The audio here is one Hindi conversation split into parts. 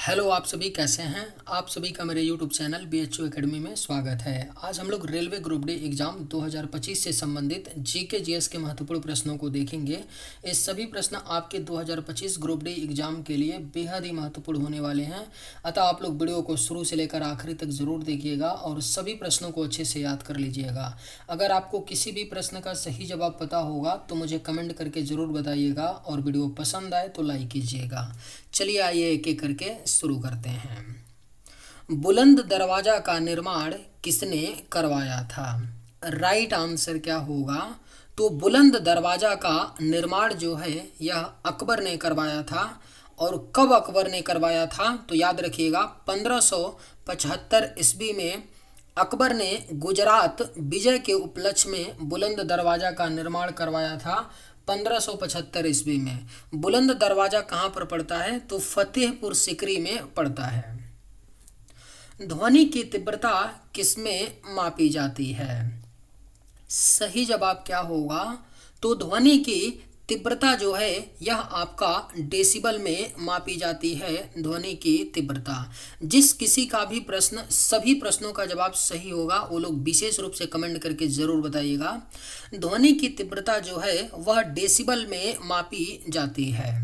हेलो, आप सभी कैसे हैं। आप सभी का मेरे यूट्यूब चैनल BHU एकेडमी में स्वागत है। आज हम लोग रेलवे ग्रुप डी एग्ज़ाम 2025 से संबंधित जीके जीएस के महत्वपूर्ण प्रश्नों को देखेंगे। ये सभी प्रश्न आपके 2025 ग्रुप डी एग्ज़ाम के लिए बेहद ही महत्वपूर्ण होने वाले हैं। अतः आप लोग वीडियो को शुरू से लेकर आखिरी तक ज़रूर देखिएगा और सभी प्रश्नों को अच्छे से याद कर लीजिएगा। अगर आपको किसी भी प्रश्न का सही जवाब पता होगा तो मुझे कमेंट करके ज़रूर बताइएगा और वीडियो पसंद आए तो लाइक कीजिएगा। चलिए आइए एक एक करके शुरू करते हैं। बुलंद दरवाजा का निर्माण किसने करवाया था? राइट आंसर क्या होगा? तो बुलंद दरवाजा का निर्माण जो है यह अकबर ने करवाया था। और कब अकबर ने करवाया था? तो याद रखिएगा 1575 ईस्वी में अकबर ने गुजरात विजय के उपलक्ष्य में बुलंद दरवाजा का निर्माण करवाया था। 1575 ईस्वी में बुलंद दरवाजा कहाँ पर पड़ता है? तो फतेहपुर सीकरी में पड़ता है। ध्वनि की तीव्रता किसमें मापी जाती है? सही जवाब क्या होगा? तो ध्वनि की तीव्रता जो है यह आपका डेसिबल में मापी जाती है। ध्वनि की तीव्रता। जिस किसी का भी प्रश्न सभी प्रश्नों का जवाब सही होगा वो लोग विशेष रूप से कमेंट करके जरूर बताइएगा। ध्वनि की तीव्रता जो है वह डेसिबल में मापी जाती है।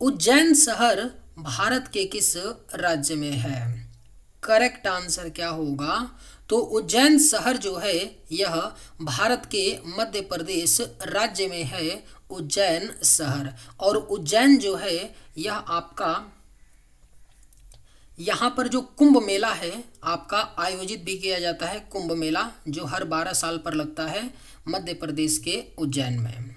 उज्जैन शहर भारत के किस राज्य में है? करेक्ट आंसर क्या होगा? तो उज्जैन शहर जो है यह भारत के मध्य प्रदेश राज्य में है। उज्जैन शहर। और उज्जैन जो है यह आपका यहाँ पर जो कुंभ मेला है आपका आयोजित भी किया जाता है। कुंभ मेला जो हर 12 साल पर लगता है मध्य प्रदेश के उज्जैन में।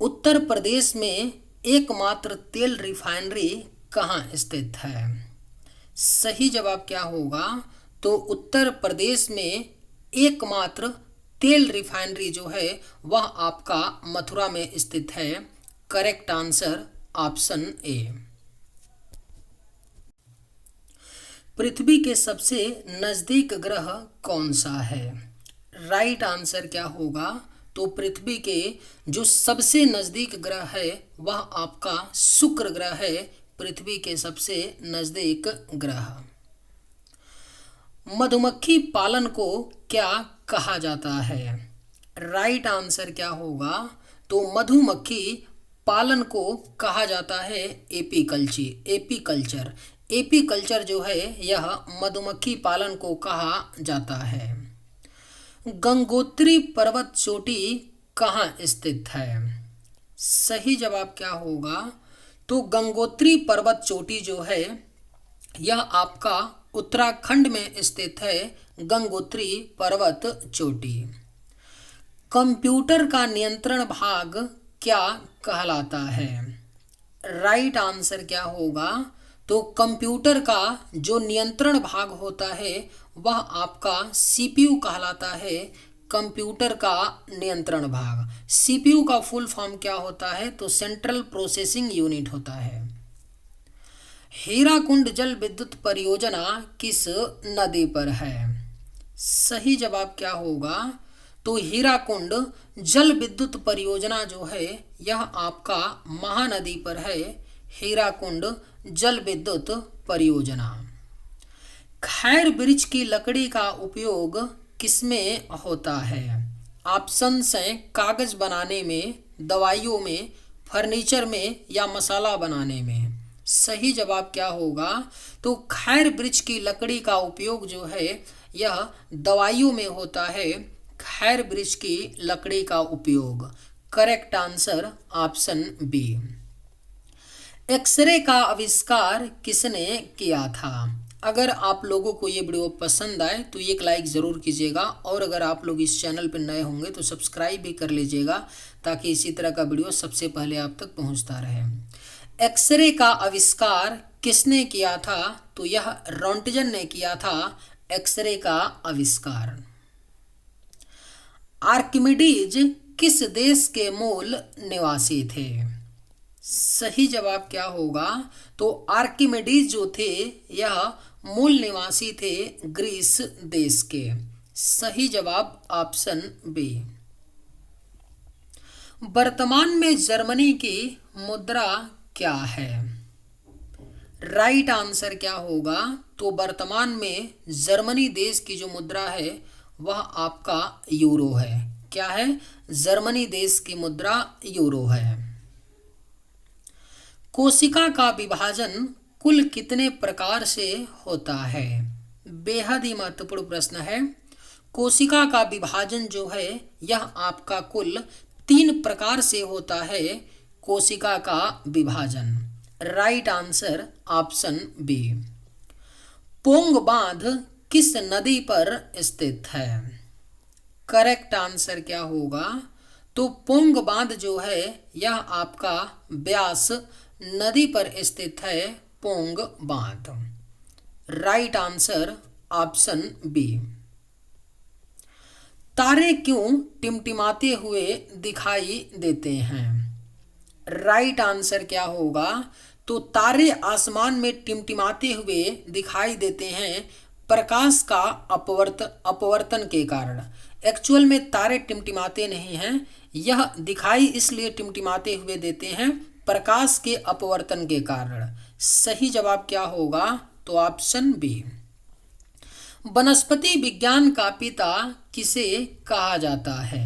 उत्तर प्रदेश में एकमात्र तेल रिफाइनरी कहाँ स्थित है? सही जवाब क्या होगा? तो उत्तर प्रदेश में एकमात्र तेल रिफाइनरी जो है वह आपका मथुरा में स्थित है। Correct answer option A. पृथ्वी के सबसे नजदीक ग्रह कौन सा है? राइट आंसर क्या होगा? तो पृथ्वी के जो सबसे नजदीक ग्रह है वह आपका शुक्र ग्रह है। पृथ्वी के सबसे नजदीक ग्रह। मधुमक्खी पालन को क्या कहा जाता है? राइट आंसर क्या होगा? तो मधुमक्खी पालन को कहा जाता है एपीकल्चर। एपीकल्चर जो है यह मधुमक्खी पालन को कहा जाता है। गंगोत्री पर्वत चोटी कहाँ स्थित है? सही जवाब क्या होगा? तो गंगोत्री पर्वत चोटी जो है यह आपका उत्तराखंड में स्थित है। गंगोत्री पर्वत चोटी। कंप्यूटर का नियंत्रण भाग क्या कहलाता है? राइट आंसर क्या होगा? तो कंप्यूटर का जो नियंत्रण भाग होता है वह आपका सीपीयू कहलाता है। कंप्यूटर का नियंत्रण भाग। सीपीयू का फुल फॉर्म क्या होता है? तो सेंट्रल प्रोसेसिंग यूनिट होता है। हीराकुंड जल विद्युत परियोजना किस नदी पर है? सही जवाब क्या होगा? तो हीराकुंड जल विद्युत परियोजना जो है यह आपका महानदी पर है। हीराकुंड जल विद्युत परियोजना। खैर वृक्ष की लकड़ी का उपयोग किसमें होता है? ऑप्शंस हैं कागज बनाने में, दवाइयों में, फर्नीचर में या मसाला बनाने में। सही जवाब क्या होगा? तो खैर वृक्ष की लकड़ी का उपयोग जो है यह दवाइयों में होता है। खैर वृक्ष की लकड़ी का उपयोग। Correct answer option B. X ray का आविष्कार किसने किया था? अगर आप लोगों को ये वीडियो पसंद आए तो एक लाइक ज़रूर कीजिएगा और अगर आप लोग इस चैनल पर नए होंगे तो सब्सक्राइब भी कर लीजिएगा ताकि इसी तरह का वीडियो सबसे पहले आप तक पहुंचता रहे। एक्सरे का आविष्कार किसने किया था? तो यह रोंटगन ने किया था एक्सरे का आविष्कार। आर्किमिडीज किस देश के मूल निवासी थे? सही जवाब क्या होगा? तो आर्किमिडीज जो थे यह मूल निवासी थे ग्रीस देश के। सही जवाब ऑप्शन बी। वर्तमान में जर्मनी की मुद्रा क्या है? राइट आंसर क्या होगा? तो वर्तमान में जर्मनी देश की जो मुद्रा है वह आपका यूरो है। क्या है? जर्मनी देश की मुद्रा यूरो है। कोशिका का विभाजन कुल कितने प्रकार से होता है? बेहद ही महत्वपूर्ण प्रश्न है। कोशिका का विभाजन जो है यह आपका कुल 3 प्रकार से होता है। कोशिका का विभाजन। Right answer option B. Pong बांध किस नदी पर स्थित है? करेक्ट आंसर क्या होगा? तो पोंग बांध जो है यह आपका ब्यास नदी पर स्थित है। पोंग बांध। Right answer option B. तारे क्यों टिमटिमाते हुए दिखाई देते हैं? राइट आंसर क्या होगा? तो तारे आसमान में टिमटिमाते हुए दिखाई देते हैं प्रकाश का अपवर्तन के कारण। एक्चुअल में तारे टिमटिमाते नहीं हैं, यह दिखाई इसलिए टिमटिमाते हुए देते हैं प्रकाश के अपवर्तन के कारण। सही जवाब क्या होगा? तो ऑप्शन बी। वनस्पति विज्ञान का पिता किसे कहा जाता है?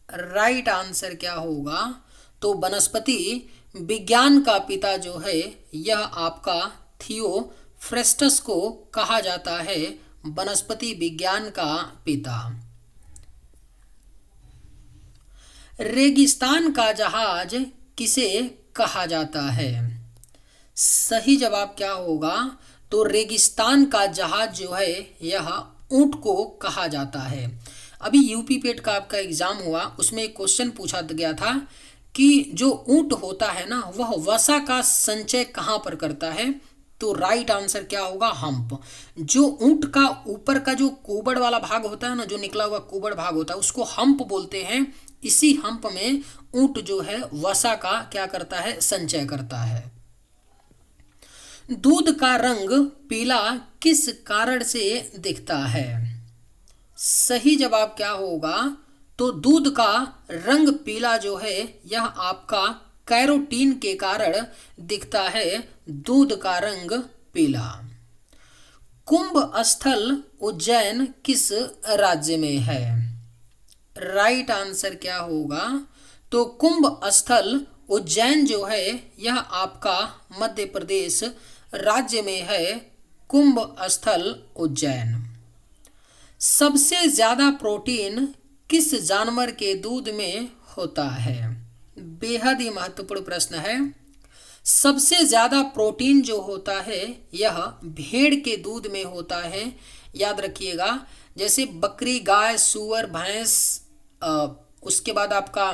राइट आंसर क्या होगा? तो वनस्पति विज्ञान का पिता जो है यह आपका थियोफ्रेस्टस को कहा जाता है। वनस्पति विज्ञान का पिता। रेगिस्तान का जहाज किसे कहा जाता है? सही जवाब क्या होगा? तो रेगिस्तान का जहाज जो है यह ऊंट को कहा जाता है। अभी यूपी पेट का आपका एग्जाम हुआ, उसमें एक क्वेश्चन पूछा गया था कि जो ऊंट होता है ना वह वसा का संचय कहाँ पर करता है? तो राइट आंसर क्या होगा? हम्प। जो ऊंट का ऊपर का जो कुबड़ वाला भाग होता है ना, जो निकला हुआ कुबड़ भाग होता है उसको हम्प बोलते हैं। इसी हम्प में ऊंट जो है वसा का क्या करता है? संचय करता है। दूध का रंग पीला किस कारण से दिखता है? सही जवाब क्या होगा? तो दूध का रंग पीला जो है यह आपका कैरोटीन के कारण दिखता है। दूध का रंग पीला। कुंभ स्थल उज्जैन किस राज्य में है? राइट आंसर क्या होगा? तो कुंभ स्थल उज्जैन जो है यह आपका मध्य प्रदेश राज्य में है। कुंभ स्थल उज्जैन। सबसे ज्यादा प्रोटीन किस जानवर के दूध में होता है? बेहद ही महत्वपूर्ण प्रश्न है। सबसे ज्यादा प्रोटीन जो होता है यह भेड़ के दूध में होता है। याद रखिएगा, जैसे बकरी, गाय, सूअर, भैंस, उसके बाद आपका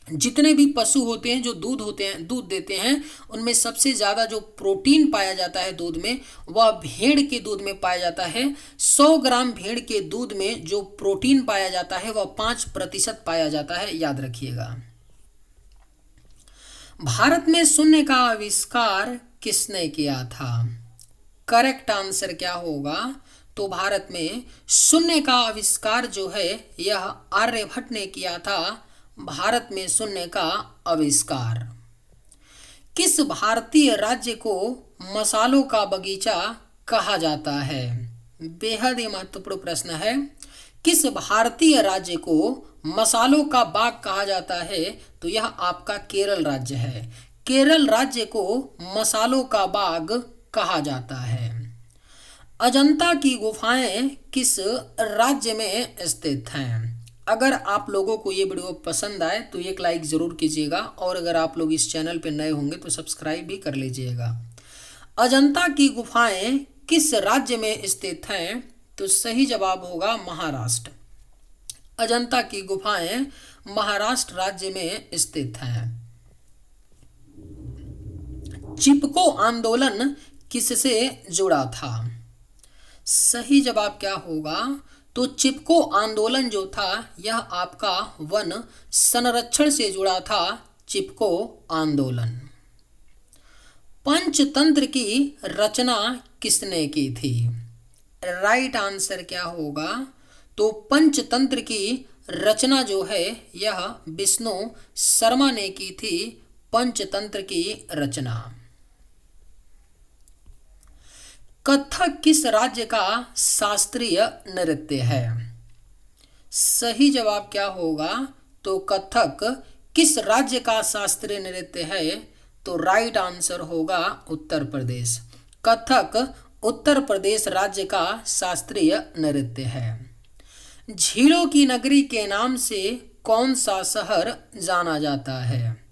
जितने भी पशु होते हैं जो दूध देते हैं उनमें सबसे ज़्यादा जो प्रोटीन पाया जाता है दूध में वह भेड़ के दूध में पाया जाता है। 100 ग्राम भेड़ के दूध में जो प्रोटीन पाया जाता है वह 5% पाया जाता है। याद रखिएगा। भारत में शून्य का आविष्कार किसने किया था? करेक्ट आंसर क्या होगा? तो भारत में शून्य का आविष्कार जो है यह आर्यभट्ट ने किया था। भारत में शून्य का आविष्कार। किस भारतीय राज्य को मसालों का बगीचा कहा जाता है? बेहद ही महत्वपूर्ण प्रश्न है। किस भारतीय राज्य को मसालों का बाग कहा जाता है? तो यह आपका केरल राज्य है। केरल राज्य को मसालों का बाग कहा जाता है। अजंता की गुफाएं किस राज्य में स्थित हैं? अगर आप लोगों को ये वीडियो पसंद आए तो एक लाइक ज़रूर कीजिएगा और अगर आप लोग इस चैनल पर नए होंगे तो सब्सक्राइब भी कर लीजिएगा। अजंता की गुफाएं किस राज्य में स्थित हैं? तो सही जवाब होगा महाराष्ट्र। अजंता की गुफाएं महाराष्ट्र राज्य में स्थित हैं। चिपको आंदोलन किससे जुड़ा था? सही जवाब क्या होगा? तो चिपको आंदोलन जो था यह आपका वन संरक्षण से जुड़ा था। चिपको आंदोलन। पंचतंत्र की रचना किसने की थी? राइट आंसर क्या होगा? तो पंचतंत्र की रचना जो है यह विष्णु शर्मा ने की थी। पंचतंत्र की रचना। कथक किस राज्य का शास्त्रीय नृत्य है? सही जवाब क्या होगा? तो कथक किस राज्य का शास्त्रीय नृत्य है? तो राइट आंसर होगा उत्तर प्रदेश। कथक उत्तर प्रदेश राज्य का शास्त्रीय नृत्य है। झीलों की नगरी के नाम से कौन सा शहर जाना जाता है?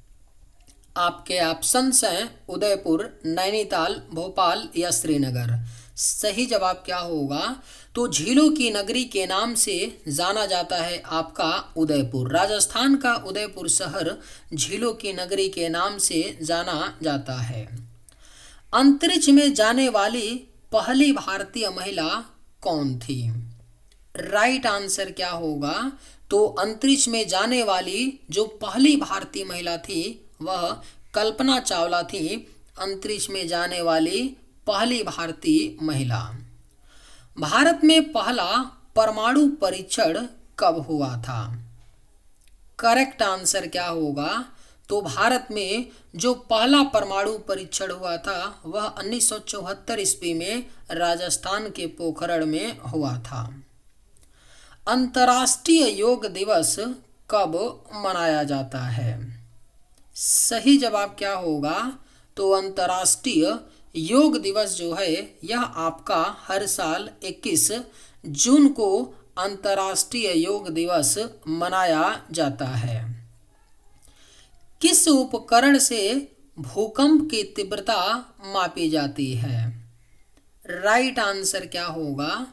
आपके ऑप्शंस हैं उदयपुर, नैनीताल, भोपाल या श्रीनगर। सही जवाब क्या होगा? तो झीलों की नगरी के नाम से जाना जाता है आपका उदयपुर। राजस्थान का उदयपुर शहर झीलों की नगरी के नाम से जाना जाता है। अंतरिक्ष में जाने वाली पहली भारतीय महिला कौन थी? राइट आंसर क्या होगा? तो अंतरिक्ष में जाने वाली जो पहली भारतीय महिला थी वह कल्पना चावला थी। अंतरिक्ष में जाने वाली पहली भारतीय महिला। भारत में पहला परमाणु परीक्षण कब हुआ था? करेक्ट आंसर क्या होगा? तो भारत में जो पहला परमाणु परीक्षण हुआ था वह 1974 ईस्वी में राजस्थान के पोखरण में हुआ था। अंतर्राष्ट्रीय योग दिवस कब मनाया जाता है? सही जवाब क्या होगा? तो अंतर्राष्ट्रीय योग दिवस जो है यह आपका हर साल 21 जून को अंतर्राष्ट्रीय योग दिवस मनाया जाता है। किस उपकरण से भूकंप की तीव्रता मापी जाती है? राइट आंसर क्या होगा?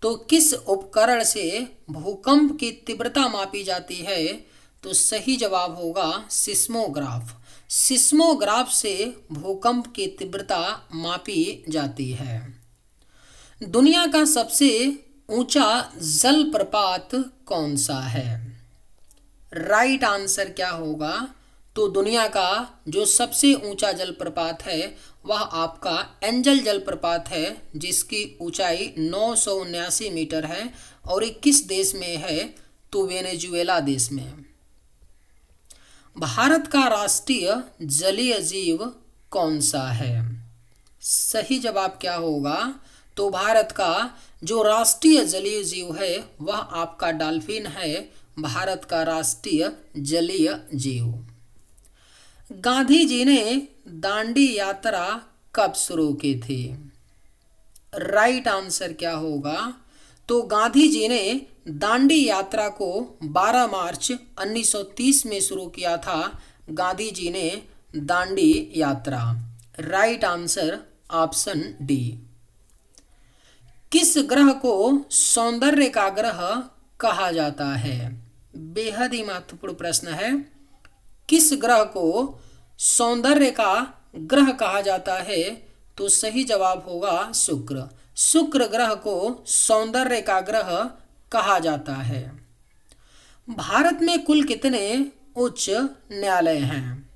तो किस उपकरण से भूकंप की तीव्रता मापी जाती है? तो सही जवाब होगा सिस्मोग्राफ। सिस्मोग्राफ से भूकंप की तीव्रता मापी जाती है। दुनिया का सबसे ऊंचा जलप्रपात कौन सा है? राइट आंसर क्या होगा? तो दुनिया का जो सबसे ऊंचा जलप्रपात है वह आपका एंजल जलप्रपात है, जिसकी ऊंचाई 979 मीटर है और ये किस देश में है? तो वेनेजुएला देश में। भारत का राष्ट्रीय जलीय जीव कौन सा है? सही जवाब क्या होगा? तो भारत का जो राष्ट्रीय जलीय जीव है वह आपका डॉल्फिन है, भारत का राष्ट्रीय जलीय जीव। गांधी जी ने दांडी यात्रा कब शुरू की थी? राइट आंसर क्या होगा? तो गांधी जी ने दांडी यात्रा को 12 मार्च 1930 में शुरू किया था। गांधी जी ने दांडी यात्रा। Right answer option D. किस ग्रह को सौंदर्य का ग्रह कहा जाता है? बेहद ही महत्वपूर्ण प्रश्न है। किस ग्रह को सौंदर्य का ग्रह कहा जाता है? तो सही जवाब होगा शुक्र। शुक्र ग्रह को सौंदर्य का ग्रह कहा जाता है। भारत में कुल कितने उच्च न्यायालय हैं?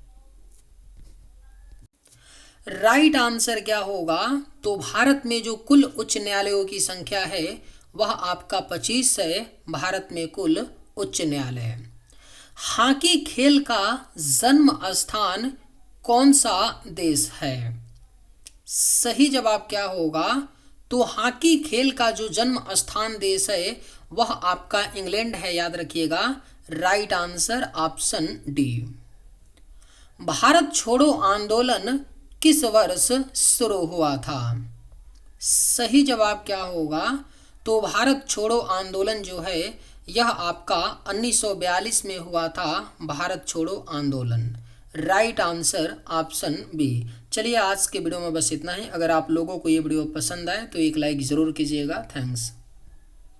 राइट आंसर क्या होगा? तो भारत में जो कुल उच्च न्यायालयों की संख्या है वह आपका 25 है। भारत में कुल उच्च न्यायालय। हॉकी खेल का जन्म स्थान कौन सा देश है? सही जवाब क्या होगा? तो हॉकी खेल का जो जन्म स्थान देश है वह आपका इंग्लैंड है, याद रखिएगा। Right answer option D. Bharat छोड़ो आंदोलन किस वर्ष शुरू हुआ था? सही जवाब क्या होगा? तो भारत छोड़ो आंदोलन जो है यह आपका 1942 में हुआ था, भारत छोड़ो आंदोलन। Right answer option B. चलिए आज के वीडियो में बस इतना ही। अगर आप लोगों को ये वीडियो पसंद आए तो एक लाइक ज़रूर कीजिएगा। थैंक्स।